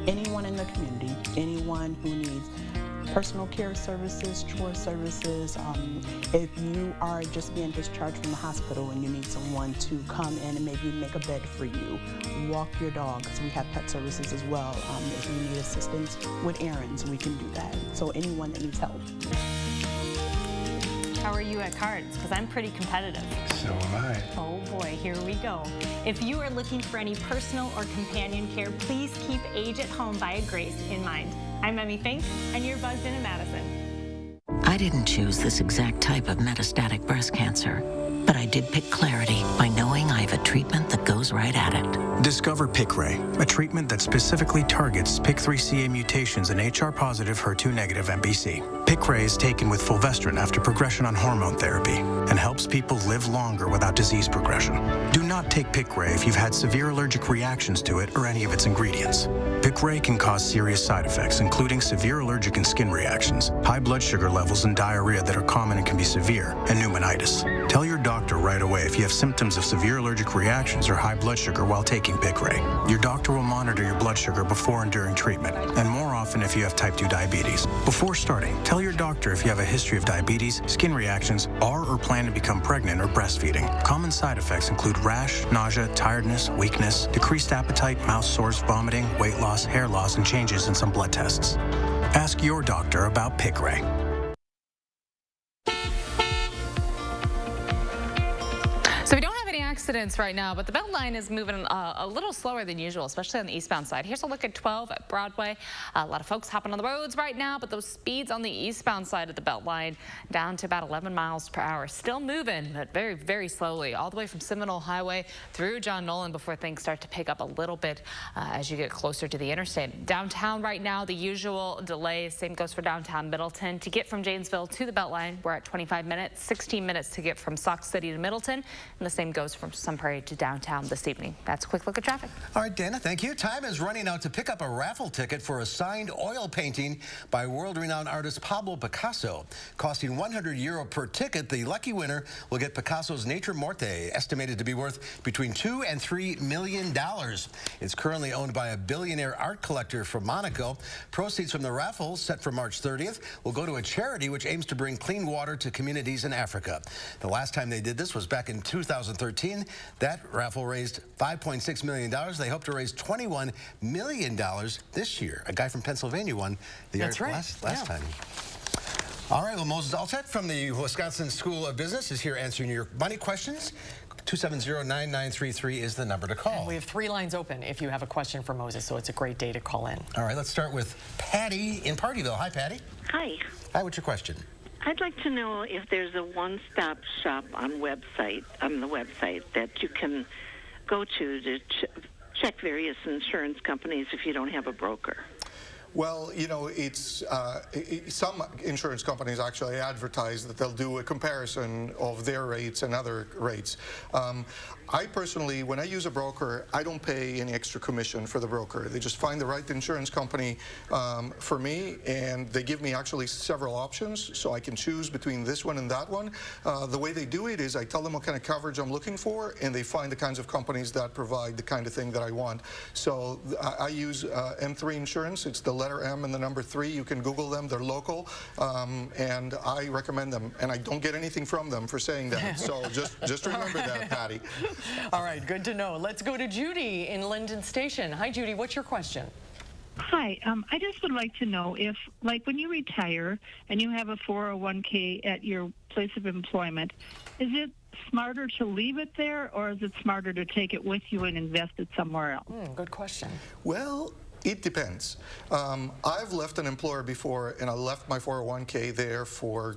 S5: Anyone in the community, anyone who needs personal care services, chore services. If you are just being discharged from the hospital and you need someone to come in and maybe make a bed for you, walk your dog, because we have pet services as well. If you need assistance with errands, we can do that. So anyone that needs help.
S3: How are you at cards? Because I'm pretty competitive.
S19: So am I.
S3: Oh boy, here we go. If you are looking for any personal or companion care, please keep Age at Home by a Grace in mind. I'm Emmy Fink, and you're buzzed into Madison.
S9: I didn't choose this exact type of metastatic breast cancer, but I did pick clarity by knowing I have a treatment that goes right at it.
S10: Discover Piqray, a treatment that specifically targets PIK3CA mutations in HR-positive, HER2-negative MBC. Piqray is taken with fulvestrant after progression on hormone therapy and helps people live longer without disease progression. Do not take Piqray if you've had severe allergic reactions to it or any of its ingredients. Piqray can cause serious side effects, including severe allergic and skin reactions, high blood sugar levels and diarrhea that are common and can be severe, and pneumonitis. Tell your doctor right away if you have symptoms of severe allergic reactions or high blood sugar while taking Piqray. Your doctor will monitor your blood sugar before and during treatment, and more often if you have type 2 diabetes. Before starting, tell your doctor if you have a history of diabetes, skin reactions, are or plan to become pregnant or breastfeeding. Common side effects include rash, nausea, tiredness, weakness, decreased appetite, mouth sores, vomiting, weight loss, hair loss, and changes in some blood tests. Ask your doctor about Piqray.
S7: So we don't have any accidents right now, but the Beltline is moving a little slower than usual, especially on the eastbound side. Here's a look at 12 at Broadway. A lot of folks hopping on the roads right now, but those speeds on the eastbound side of the Beltline down to about 11 miles per hour. Still moving, but very, very slowly, all the way from Seminole Highway through John Nolan before things start to pick up a little bit as you get closer to the interstate. Downtown right now, the usual delays. Same goes for downtown Middleton. To get from Janesville to the Beltline, we're at 25 minutes, 16 minutes to get from Sauk City to Middleton. And the same goes from Sun Prairie to downtown this evening. That's a quick look at traffic.
S1: All right, Dana, thank you. Time is running out to pick up a raffle ticket for a signed oil painting by world-renowned artist Pablo Picasso. Costing €100 per ticket, the lucky winner will get Picasso's Nature Morte, estimated to be worth between $2 and $3 million. It's currently owned by a billionaire art collector from Monaco. Proceeds from the raffle, set for March 30th, will go to a charity which aims to bring clean water to communities in Africa. The last time they did this was back in 2013. That raffle raised $5.6 million. They hope to raise $21 million this year. A guy from Pennsylvania won the art last time. All right, well, Moses Altet from the Wisconsin School of Business is here answering your money questions. 270-9933 is the number to call.
S2: And we have 3 lines open if you have a question for Moses, so it's a great day to call in.
S1: All right, let's start with Patty in Partyville. Hi, Patty.
S11: Hi.
S1: Hi, what's your question?
S11: I'd like to know if there's a one-stop shop on the website that you can go to check various insurance companies if you don't have a broker.
S25: Well, you know, some insurance companies actually advertise that they'll do a comparison of their rates and other rates. I personally, when I use a broker, I don't pay any extra commission for the broker. They just find the right insurance company for me, and they give me actually several options, so I can choose between this one and that one. The way they do it is I tell them what kind of coverage I'm looking for, and they find the kinds of companies that provide the kind of thing that I want. So I use M3 Insurance. It's the letter M and the number 3. You can Google them. They're local, and I recommend them. And I don't get anything from them for saying that. So just remember that, Patty.
S2: All right, good to know. Let's go to Judy in Linden Station. Hi, Judy. What's your question?
S12: Hi. I just would like to know if, like, when you retire and you have a 401k at your place of employment, is it smarter to leave it there, or is it smarter to take it with you and invest it somewhere else?
S2: Good question.
S25: Well, it depends. I've left an employer before, and I left my 401k there for,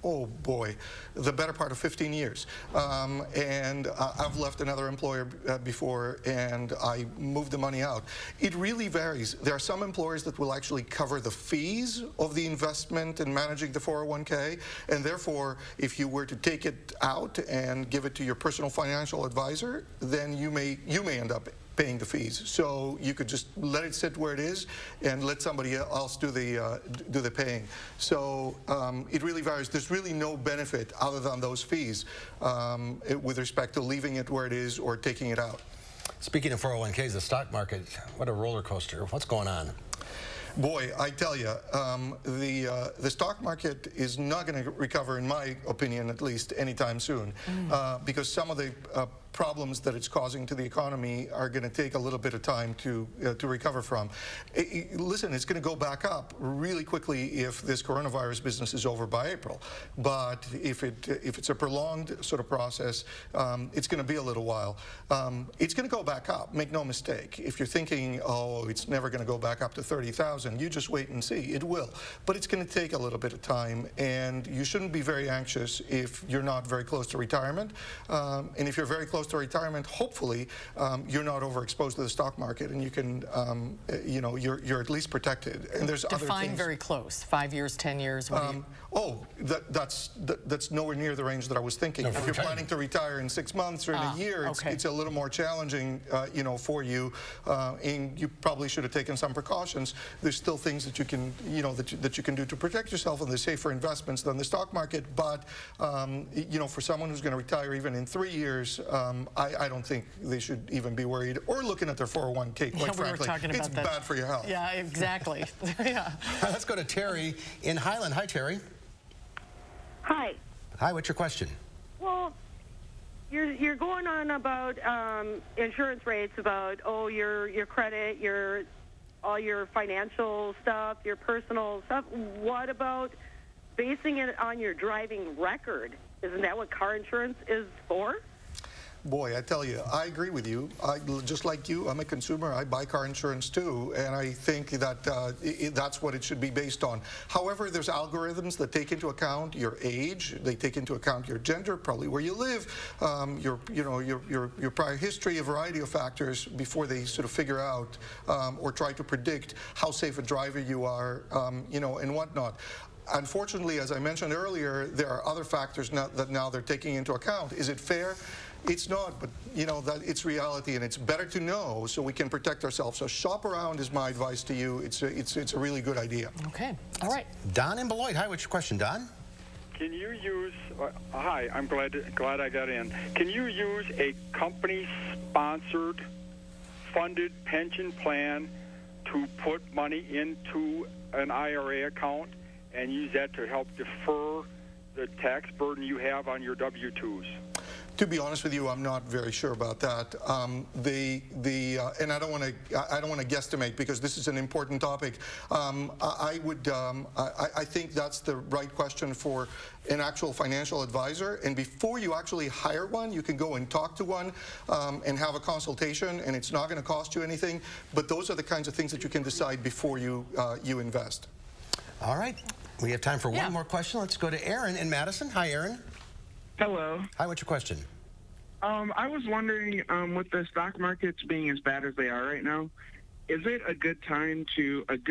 S25: oh boy, the better part of 15 years. And I've left another employer before, and I moved the money out. It really varies. There are some employers that will actually cover the fees of the investment in managing the 401k, and therefore, if you were to take it out and give it to your personal financial advisor, then you may end up paying the fees. So you could just let it sit where it is and let somebody else do the paying. So it really varies. There's really no benefit other than those fees with respect to leaving it where it is or taking it out.
S1: Speaking of 401ks, the stock market, what a roller coaster. What's going on?
S25: Boy, I tell you, the stock market is not going to recover, in my opinion, at least anytime soon, because some of the problems that it's causing to the economy are going to take a little bit of time to recover from. Listen, it's going to go back up really quickly if this coronavirus business is over by April. But if it's a prolonged sort of process, it's going to be a little while. It's going to go back up. Make no mistake. If you're thinking, oh, it's never going to go back up to 30,000, you just wait and see. It will. But it's going to take a little bit of time, and you shouldn't be very anxious if you're not very close to retirement. And if you're very close close to retirement, hopefully you're not overexposed to the stock market, and you can, you're at least protected. And there's other
S2: Define
S25: things.
S2: very close. 5 years, 10 years.
S25: That's nowhere near the range that I was thinking. If you're planning to retire in 6 months or in a year, it's a little more challenging, for you, and you probably should have taken some precautions. There's still things that you can, that you can do to protect yourself, and they're safer investments than the stock market. But for someone who's going to retire even in 3 years, I don't think they should even be worried or looking at their 401k. Quite frankly,
S2: we were talking about
S25: it's
S2: that.
S25: bad for your health.
S2: Yeah, exactly. Yeah.
S1: Let's go to Terry in Highland. Hi, Terry.
S4: Hi.
S1: Hi. What's your question?
S4: Well, you're going on about insurance rates, about your credit, all your financial stuff, your personal stuff. What about basing it on your driving record? Isn't that what car insurance is for?
S25: Boy, I tell you, I agree with you. Just like you, I'm a consumer. I buy car insurance too, and I think that that's what it should be based on. However, there's algorithms that take into account your age, they take into account your gender, probably where you live, your prior history, a variety of factors before they sort of figure out or try to predict how safe a driver you are, and whatnot. Unfortunately, as I mentioned earlier, there are other factors that now they're taking into account. Is it fair? It's not, but that it's reality, and it's better to know so we can protect ourselves. So shop around is my advice to you. It's a really good idea.
S2: Okay. All right.
S1: Don in Beloit. Hi. What's your question, Don?
S13: Can you use? Hi. I'm glad I got in. Can you use a company-sponsored, funded pension plan to put money into an IRA account and use that to help defer the tax burden you have on your W-2s?
S25: To be honest with you, I'm not very sure about that. And I don't want to guesstimate because this is an important topic. I think that's the right question for an actual financial advisor. And before you actually hire one, you can go and talk to one and have a consultation, and it's not going to cost you anything. But those are the kinds of things that you can decide before you invest.
S1: All right. We have time for one more question. Let's go to Aaron in Madison. Hi, Aaron.
S14: Hello.
S1: Hi, what's your question?
S14: I was wondering, with the stock markets being as bad as they are right now, is it a good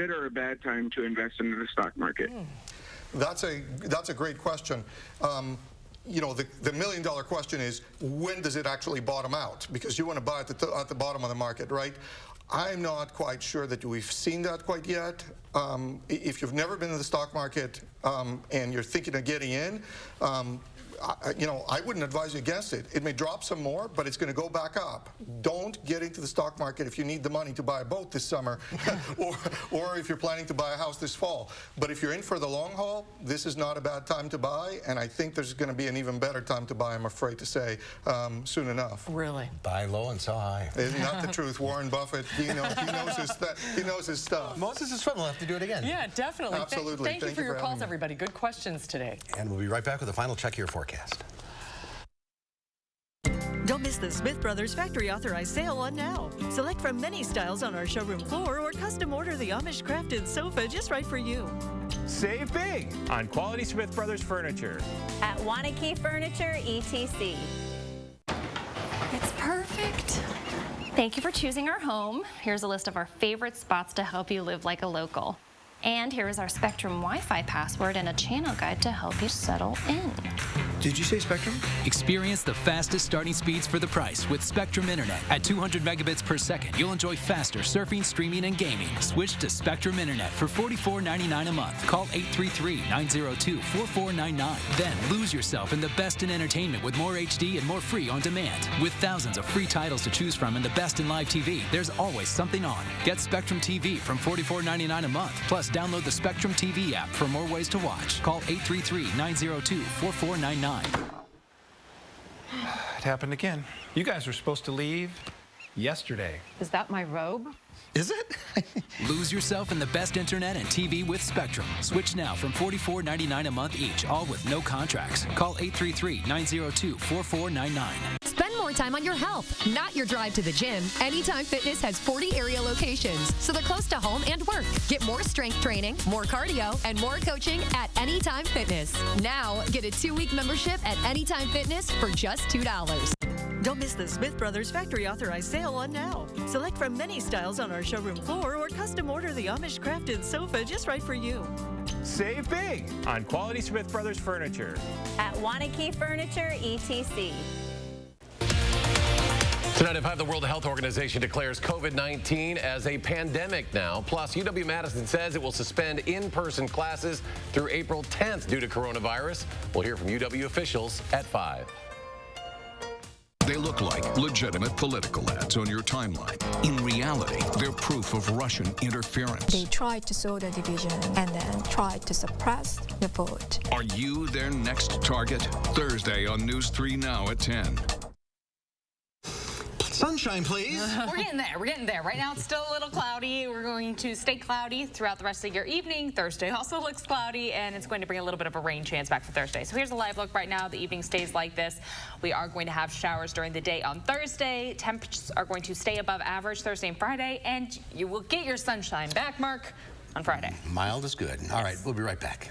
S14: or a bad time to invest into the stock market?
S25: That's a great question. The million-dollar question is, when does it actually bottom out? Because you want to buy at the bottom of the market, right? I'm not quite sure that we've seen that quite yet. If you've never been in the stock market and you're thinking of getting in, I wouldn't advise you against it. It may drop some more, but it's going to go back up. Don't get into the stock market if you need the money to buy a boat this summer or if you're planning to buy a house this fall. But if you're in for the long haul, this is not a bad time to buy, and I think there's going to be an even better time to buy, I'm afraid to say, soon enough.
S2: Really?
S1: Buy low and sell high.
S25: Isn't that the truth? Warren Buffett, he knows his stuff.
S1: Moses is fun. We'll have to do it again.
S2: Yeah, definitely.
S25: Absolutely.
S2: Thank you for your calls, everybody. Good questions today.
S1: And we'll be right back with a final check of your forecast.
S16: Don't miss the Smith Brothers Factory Authorized Sale on now. Select from many styles on our showroom floor or custom order the Amish crafted sofa just right for you.
S18: Save big on quality Smith Brothers furniture.
S3: At Wanakee Furniture, ETC. It's perfect. Thank you for choosing our home. Here's a list of our favorite spots to help you live like a local. And here is our Spectrum Wi-Fi password and a channel guide to help you settle in.
S26: Did you say Spectrum? Experience the fastest starting speeds for the price with Spectrum Internet. At 200 megabits per second, you'll enjoy faster surfing, streaming, and gaming. Switch to Spectrum Internet for $44.99 a month. Call 833-902-4499. Then lose yourself in the best in entertainment with more HD and more free on demand. With thousands of free titles to choose from and the best in live TV, there's always something on. Get Spectrum TV from $44.99 a month. Plus, download the Spectrum TV app for more ways to watch. Call 833-902-4499.
S18: It happened again. You guys were supposed to leave yesterday.
S27: Is that my robe?
S26: Is it? Lose yourself in the best internet and TV with Spectrum. Switch now from $44.99 a month each, all with no contracts. Call 833-902-4499.
S28: Spend more time on your health, not your drive to the gym. Anytime Fitness has 40 area locations, so they're close to home and work. Get more strength training, more cardio, and more coaching at Anytime Fitness. Now, get a 2-week membership at Anytime Fitness for just $2.
S16: Don't miss the Smith Brothers Factory Authorized Sale on now. Select from many styles on our showroom floor or custom order the Amish crafted sofa just right for you.
S18: Save big on quality Smith Brothers furniture.
S3: At Wanakee Furniture, ETC.
S6: Tonight at 5, the World Health Organization declares COVID-19 as a pandemic now. Plus, UW-Madison says it will suspend in-person classes through April 10th due to coronavirus. We'll hear from UW officials at 5.
S8: They look like legitimate political ads on your timeline. In reality, they're proof of Russian interference.
S15: They tried to sow the division and then tried to suppress the vote.
S8: Are you their next target? Thursday on News 3 Now at 10.
S1: Sunshine, please.
S7: We're getting there. We're getting there. Right now, it's still a little cloudy. We're going to stay cloudy throughout the rest of your evening. Thursday also looks cloudy, and it's going to bring a little bit of a rain chance back for Thursday. So here's a live look right now. The evening stays like this. We are going to have showers during the day on Thursday. Temperatures are going to stay above average Thursday and Friday, and you will get your sunshine back, Mark, on Friday.
S1: Mild is good. All right, we'll be right back.